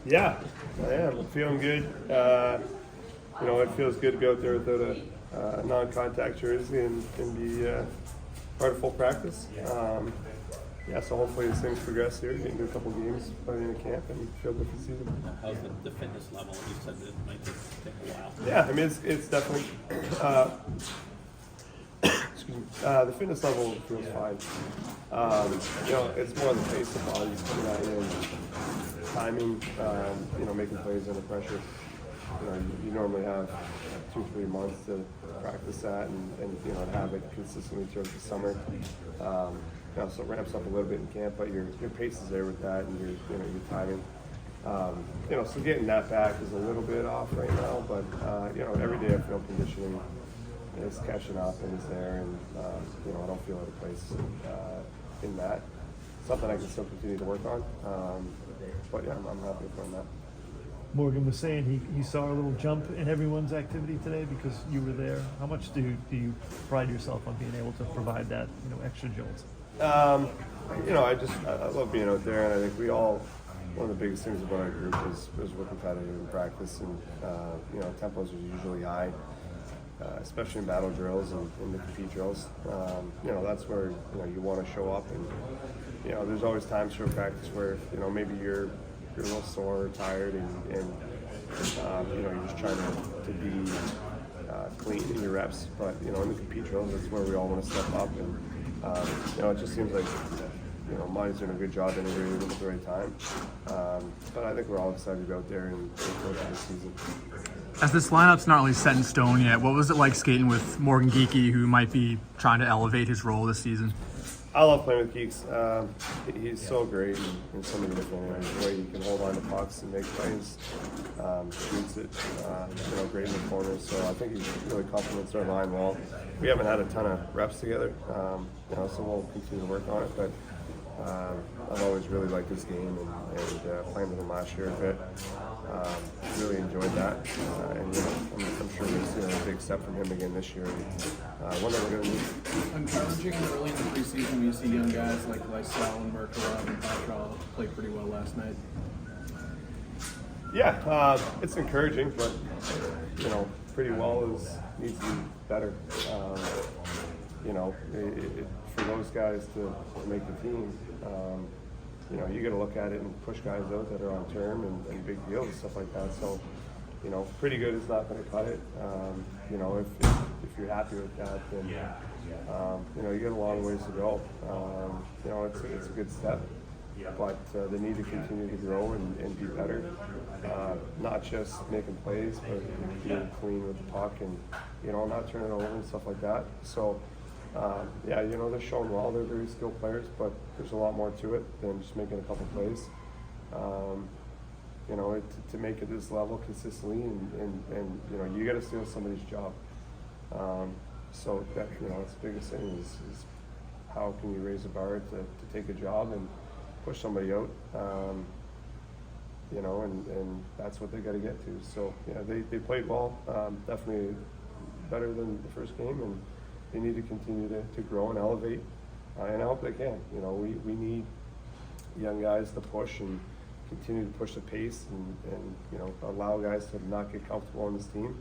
Yeah, I am. I'm feeling good. It feels good to be out there without a non-contact jersey and be part of full practice. So hopefully as things progress here, we can do a couple games by the end of camp and feel good for the season. How's the fitness level? You said that it might take a while. Yeah, I mean, it's definitely, excuse me, the fitness level feels fine. It's more the pace of bodies coming at you and timing, making plays under pressure. You normally have 2-3 months to practice that and have it consistently throughout the summer. So it ramps up a little bit in camp, but your pace is there with that and your timing. So getting that back is a little bit off right now, but every day I feel conditioning is catching up and is there, and I don't feel out of place in that. Something I can still continue to work on, but yeah, I'm happy with that. Morgan was saying he saw a little jump in everyone's activity today because you were there. How much do you pride yourself on being able to provide that extra jolt? I love being out there, and I think one of the biggest things about our group is we're competitive in practice, and tempos are usually high, especially in battle drills and in the compete drills. That's where you want to show up, and there's always times for practice where maybe you're a little sore or tired, and you're just trying to be clean in your reps. But in the compete drills, that's where we all want to step up, and it just seems like Monty's doing a good job integrating them at the right time. But I think we're all excited to be out there and go through the season. As this lineup's not really set in stone yet, what was it like skating with Morgan Geeky, who might be trying to elevate his role this season? I love playing with Geeks. He's so great in so many different ways. The way he can hold on to pucks and make plays, shoots it, great in the corners. So I think he really complements our line well. We haven't had a ton of reps together, so we'll continue to work on it. But I've always really liked his game and playing with him last year a bit. Really enjoyed that, and I'm sure we'll see a big step from him again this year. One that we're going to need. Encouraging early in the preseason when you see young guys like Lysell and Marchand and Marchand play pretty well last night. Yeah, it's encouraging, but pretty well needs to be better. For those guys to make the team, you got to look at it and push guys out that are on term and big deals and stuff like that. So, pretty good is not going to cut it. If you're happy with that, then you got a long ways to go. It's a good step, but they need to continue to grow and be better. Not just making plays, but being clean with the puck and not turning it over and stuff like that. So. They're showing well. They're very skilled players, but there's a lot more to it than just making a couple plays. To make it this level consistently, and you got to steal somebody's job. So that that's the biggest thing is how can you raise the bar to take a job and push somebody out. And that's what they got to get to. So they played well, definitely better than the first game, and they need to continue to grow and elevate, and I hope they can. We need young guys to push and continue to push the pace and allow guys to not get comfortable on this team.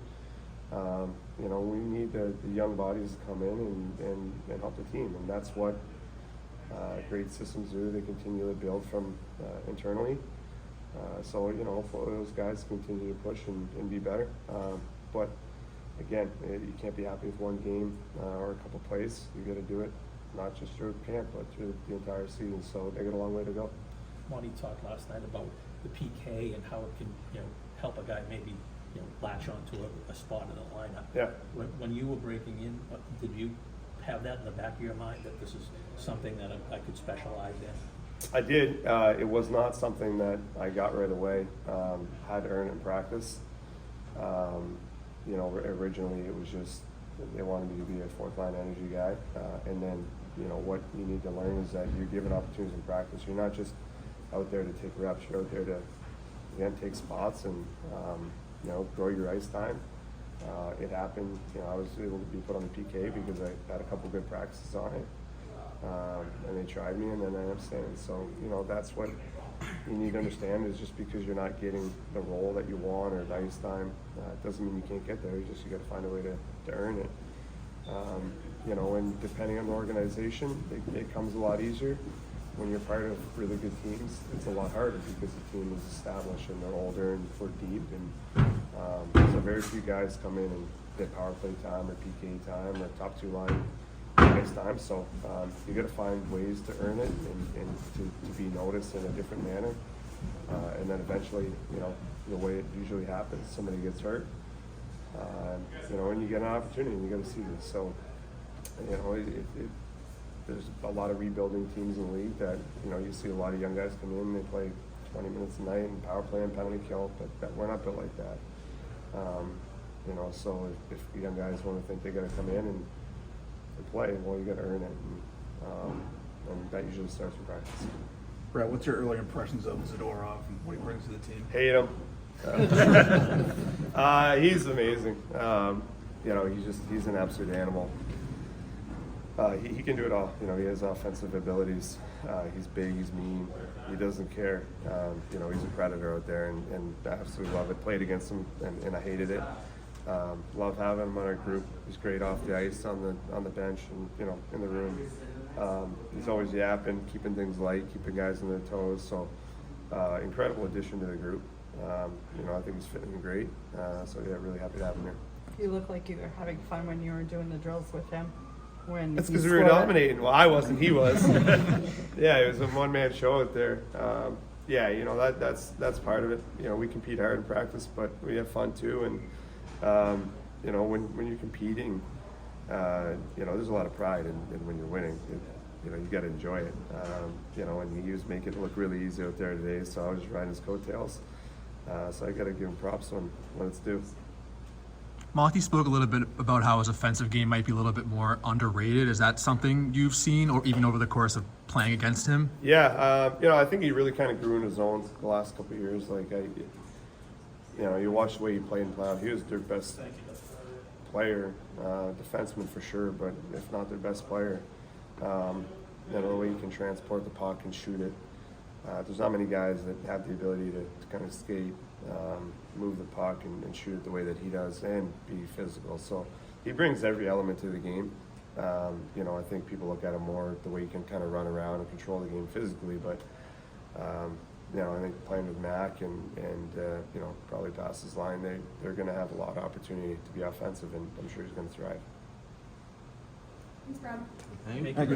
We need the young bodies to come in and help the team, and that's what great systems do. They continually build from internally. Hopefully those guys continue to push and be better. But again, you can't be happy with one game or a couple plays. You got to do it not just through camp, but through the entire season. So they got a long way to go. Monty talked last night about the PK and how it can help a guy maybe latch onto a spot in the lineup. Yeah. When you were breaking in, did you have that in the back of your mind that this is something that I could specialize in? I did. It was not something that I got right away. Had to earn it in practice. Originally it was just they wanted me to be a fourth line energy guy, and then what you need to learn is that you're given opportunities in practice. You're not just out there to take reps. You're out there to again take spots and grow your ice time. It happened. I was able to be put on the PK because I had a couple good practices on it, and they tried me, and then I ended up staying. So that's what you need to understand is just because you're not getting the role that you want or the ice time, it doesn't mean you can't get there. You got to find a way to earn it. You know, and depending on the organization, it comes a lot easier. When you're part of really good teams, it's a lot harder because the team is established and they're older and we're deep. And so very few guys come in and get power play time or PK time or top two line ice time. So you got to find ways to earn it and to be noticed in a different manner. And then eventually, you know, the way it usually happens, somebody gets hurt. You know, and you get an opportunity and you got to see this. So, you know, there's a lot of rebuilding teams in the league that, you know, you see a lot of young guys come in, they play 20 minutes a night and power play and penalty kill, but we're not built like that. You know, so if young guys want to think they got to come in and play, well, you got to earn it. And that usually starts with practice. Brett, what's your early impressions of Zadorov and what he brings to the team? Hate him. He's amazing. You know, he's an absolute animal. He can do it all. You know, he has offensive abilities. He's big, he's mean, he doesn't care. You know, he's a predator out there, and I absolutely love it. Played against him, and I hated it. Love having him on our group. He's great off the ice, on the bench, and, you know, in the room. He's always yapping, keeping things light, keeping guys on their toes. So, incredible addition to the group. You know, I think he's fitting great. So yeah, really happy to have him here. You look like you were having fun when you were doing the drills with him. When That's he because we were scored. dominating. Well, I wasn't. He was. Yeah, it was a one-man show out there. Yeah, you know, that's part of it. You know, we compete hard in practice, but we have fun too. And you know, when you're competing, you know, there's a lot of pride in when you're winning. You know, you got to enjoy it. You know, and he was making it look really easy out there today. So I was just riding his coattails. So I got to give him props when it's due. Monty spoke a little bit about how his offensive game might be a little bit more underrated. Is that something you've seen, or even over the course of playing against him? Yeah, you know, I think he really kind of grew in his own the last couple of years. Like, you know, you watch the way he played in playoff. He was their best player, defenseman for sure, but if not their best player. You know, the way he can transport the puck and shoot it. There's not many guys that have the ability to kind of skate, move the puck and shoot it the way that he does and be physical. So he brings every element to the game. You know, I think people look at him more the way he can kind of run around and control the game physically. But, you know, I think playing with Mac and you know, probably past his line, they're going to have a lot of opportunity to be offensive, and I'm sure he's going to thrive. Thanks, Rob. Thank you.